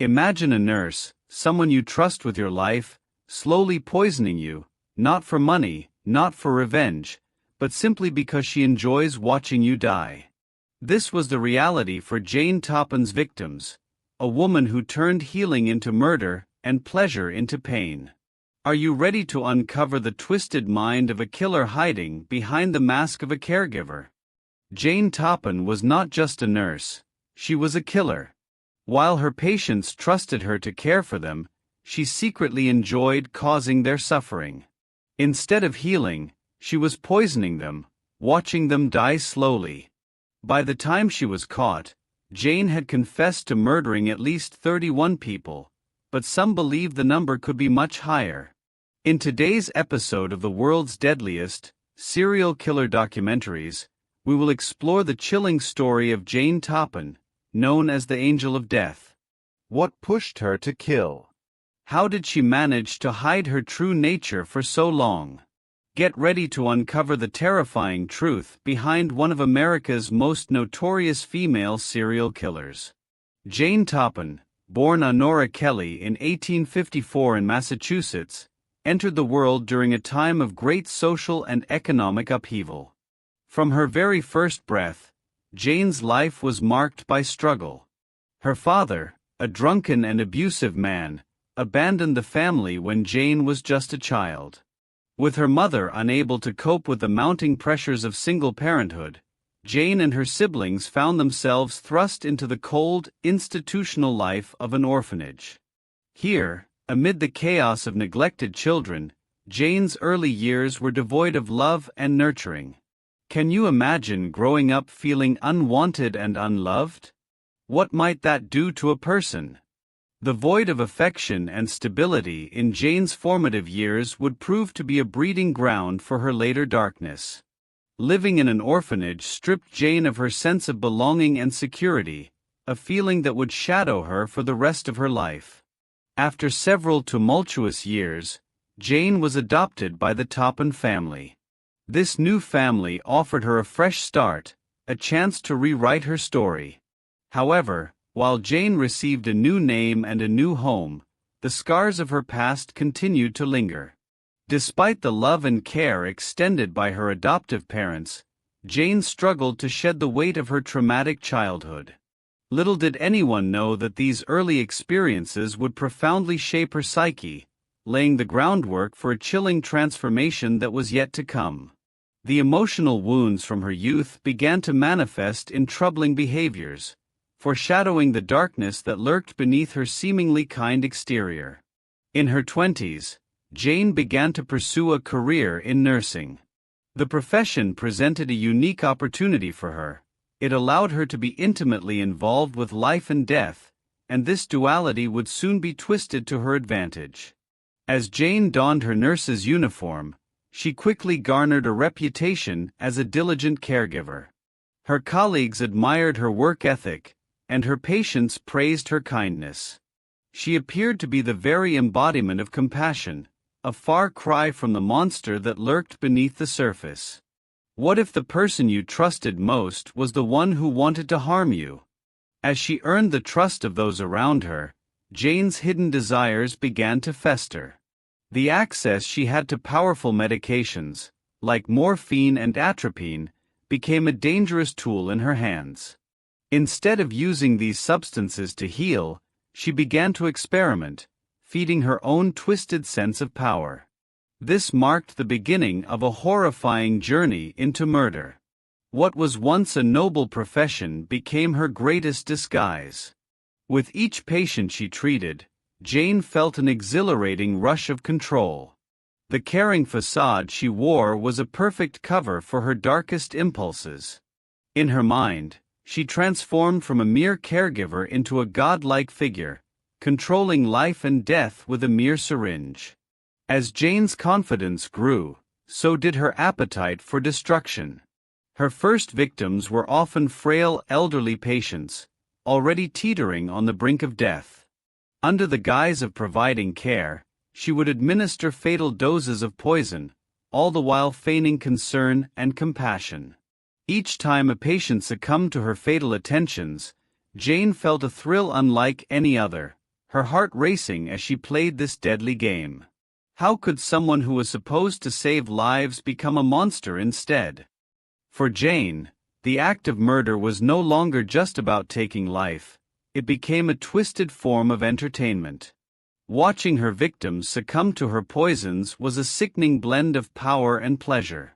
Imagine a nurse, someone you trust with your life, slowly poisoning you, not for money, not for revenge, but simply because she enjoys watching you die. This was the reality for Jane Toppan's victims, a woman who turned healing into murder and pleasure into pain. Are you ready to uncover the twisted mind of a killer hiding behind the mask of a caregiver? Jane Toppan was not just a nurse, she was a killer. While her patients trusted her to care for them, she secretly enjoyed causing their suffering. Instead of healing, she was poisoning them, watching them die slowly. By the time she was caught, Jane had confessed to murdering at least 31 people, but some believe the number could be much higher. In today's episode of the world's deadliest serial killer documentaries, we will explore the chilling story of Jane Toppan, known as the Angel of Death. What pushed her to kill? How did she manage to hide her true nature for so long? Get ready to uncover the terrifying truth behind one of America's most notorious female serial killers. Jane Toppan, born Honora Kelly in 1854 in Massachusetts, entered the world during a time of great social and economic upheaval. From her very first breath, Jane's life was marked by struggle. Her father, a drunken and abusive man, abandoned the family when Jane was just a child. With her mother unable to cope with the mounting pressures of single parenthood, Jane and her siblings found themselves thrust into the cold, institutional life of an orphanage. Here, amid the chaos of neglected children, Jane's early years were devoid of love and nurturing. Can you imagine growing up feeling unwanted and unloved? What might that do to a person? The void of affection and stability in Jane's formative years would prove to be a breeding ground for her later darkness. Living in an orphanage stripped Jane of her sense of belonging and security, a feeling that would shadow her for the rest of her life. After several tumultuous years, Jane was adopted by the Toppan family. This new family offered her a fresh start, a chance to rewrite her story. However, while Jane received a new name and a new home, the scars of her past continued to linger. Despite the love and care extended by her adoptive parents, Jane struggled to shed the weight of her traumatic childhood. Little did anyone know that these early experiences would profoundly shape her psyche, laying the groundwork for a chilling transformation that was yet to come. The emotional wounds from her youth began to manifest in troubling behaviors, foreshadowing the darkness that lurked beneath her seemingly kind exterior. In her 20s, Jane began to pursue a career in nursing. The profession presented a unique opportunity for her. It allowed her to be intimately involved with life and death, and this duality would soon be twisted to her advantage. As Jane donned her nurse's uniform, she quickly garnered a reputation as a diligent caregiver. Her colleagues admired her work ethic, and her patients praised her kindness. She appeared to be the very embodiment of compassion, a far cry from the monster that lurked beneath the surface. What if the person you trusted most was the one who wanted to harm you? As she earned the trust of those around her, Jane's hidden desires began to fester. The access she had to powerful medications, like morphine and atropine, became a dangerous tool in her hands. Instead of using these substances to heal, she began to experiment, feeding her own twisted sense of power. This marked the beginning of a horrifying journey into murder. What was once a noble profession became her greatest disguise. With each patient she treated, Jane felt an exhilarating rush of control. The caring facade she wore was a perfect cover for her darkest impulses. In her mind, she transformed from a mere caregiver into a godlike figure, controlling life and death with a mere syringe. As Jane's confidence grew, so did her appetite for destruction. Her first victims were often frail elderly patients, already teetering on the brink of death. Under the guise of providing care, she would administer fatal doses of poison, all the while feigning concern and compassion. Each time a patient succumbed to her fatal attentions, Jane felt a thrill unlike any other, her heart racing as she played this deadly game. How could someone who was supposed to save lives become a monster instead? For Jane, the act of murder was no longer just about taking life, it became a twisted form of entertainment. Watching her victims succumb to her poisons was a sickening blend of power and pleasure.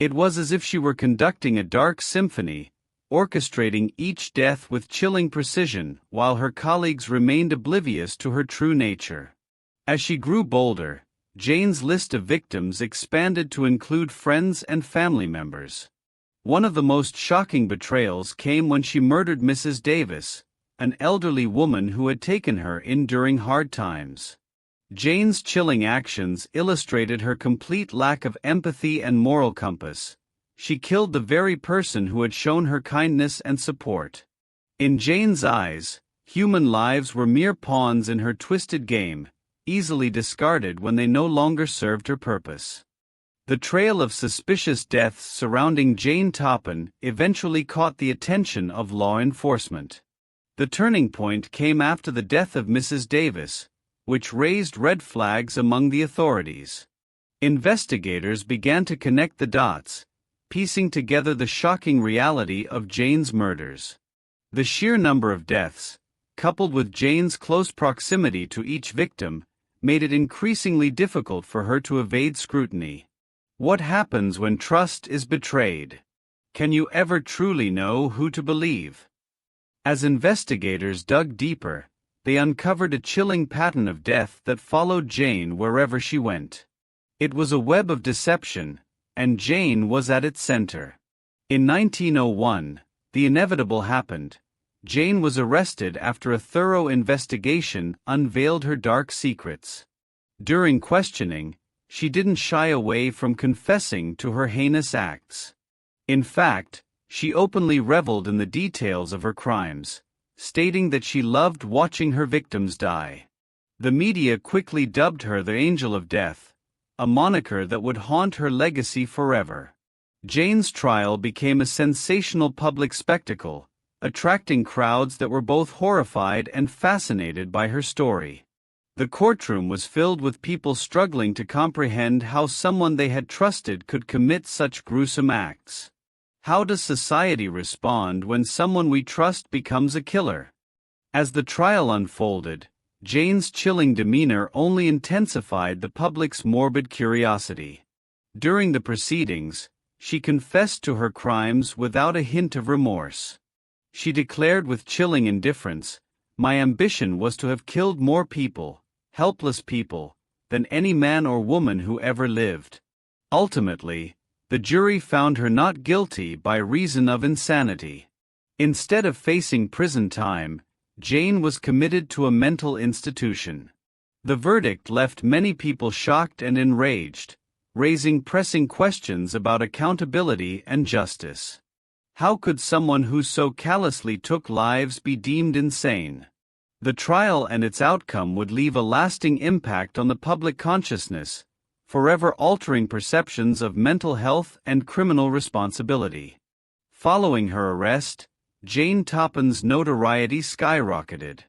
It was as if she were conducting a dark symphony, orchestrating each death with chilling precision, while her colleagues remained oblivious to her true nature. As she grew bolder, Jane's list of victims expanded to include friends and family members. One of the most shocking betrayals came when she murdered Mrs. Davis, an elderly woman who had taken her in during hard times. Jane's chilling actions illustrated her complete lack of empathy and moral compass. She killed the very person who had shown her kindness and support. In Jane's eyes, human lives were mere pawns in her twisted game, easily discarded when they no longer served her purpose. The trail of suspicious deaths surrounding Jane Toppan eventually caught the attention of law enforcement. The turning point came after the death of Mrs. Davis, which raised red flags among the authorities. Investigators began to connect the dots, piecing together the shocking reality of Jane's murders. The sheer number of deaths, coupled with Jane's close proximity to each victim, made it increasingly difficult for her to evade scrutiny. What happens when trust is betrayed? Can you ever truly know who to believe? As investigators dug deeper, they uncovered a chilling pattern of death that followed Jane wherever she went. It was a web of deception, and Jane was at its center. In 1901, the inevitable happened. Jane was arrested after a thorough investigation unveiled her dark secrets. During questioning, she didn't shy away from confessing to her heinous acts. In fact, she openly reveled in the details of her crimes, stating that she loved watching her victims die. The media quickly dubbed her the Angel of Death, a moniker that would haunt her legacy forever. Jane's trial became a sensational public spectacle, attracting crowds that were both horrified and fascinated by her story. The courtroom was filled with people struggling to comprehend how someone they had trusted could commit such gruesome acts. How does society respond when someone we trust becomes a killer? As the trial unfolded, Jane's chilling demeanor only intensified the public's morbid curiosity. During the proceedings, she confessed to her crimes without a hint of remorse. She declared with chilling indifference, "My ambition was to have killed more people, helpless people, than any man or woman who ever lived." Ultimately, the jury found her not guilty by reason of insanity. Instead of facing prison time, Jane was committed to a mental institution. The verdict left many people shocked and enraged, raising pressing questions about accountability and justice. How could someone who so callously took lives be deemed insane? The trial and its outcome would leave a lasting impact on the public consciousness, forever altering perceptions of mental health and criminal responsibility. Following her arrest, Jane Toppan's notoriety skyrocketed.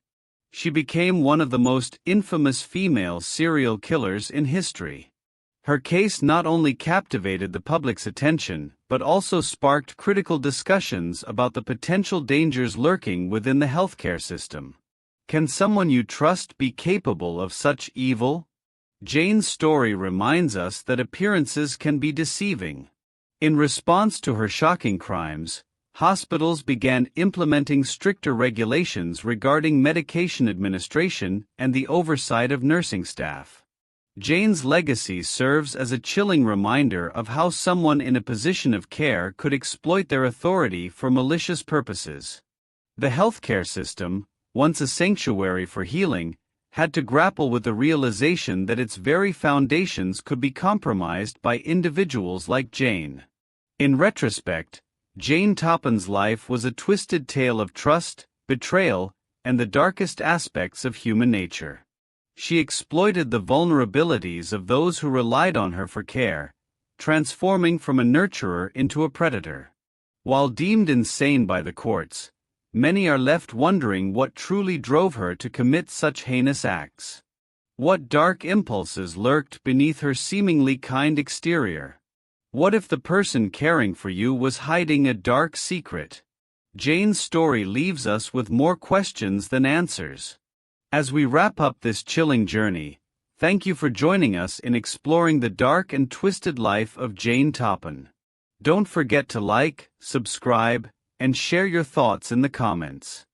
She became one of the most infamous female serial killers in history. Her case not only captivated the public's attention, but also sparked critical discussions about the potential dangers lurking within the healthcare system. Can someone you trust be capable of such evil? Jane's story reminds us that appearances can be deceiving. In response to her shocking crimes, hospitals began implementing stricter regulations regarding medication administration and the oversight of nursing staff. Jane's legacy serves as a chilling reminder of how someone in a position of care could exploit their authority for malicious purposes. The healthcare system, once a sanctuary for healing, had to grapple with the realization that its very foundations could be compromised by individuals like Jane. In retrospect, Jane Toppan's life was a twisted tale of trust, betrayal, and the darkest aspects of human nature. She exploited the vulnerabilities of those who relied on her for care, transforming from a nurturer into a predator. While deemed insane by the courts, many are left wondering what truly drove her to commit such heinous acts. What dark impulses lurked beneath her seemingly kind exterior? What if the person caring for you was hiding a dark secret? Jane's story leaves us with more questions than answers. As we wrap up this chilling journey, thank you for joining us in exploring the dark and twisted life of Jane Toppan. Don't forget to like, subscribe, and share your thoughts in the comments.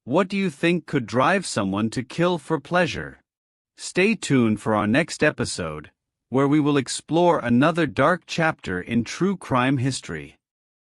What do you think could drive someone to kill for pleasure? Stay tuned for our next episode, where we will explore another dark chapter in true crime history.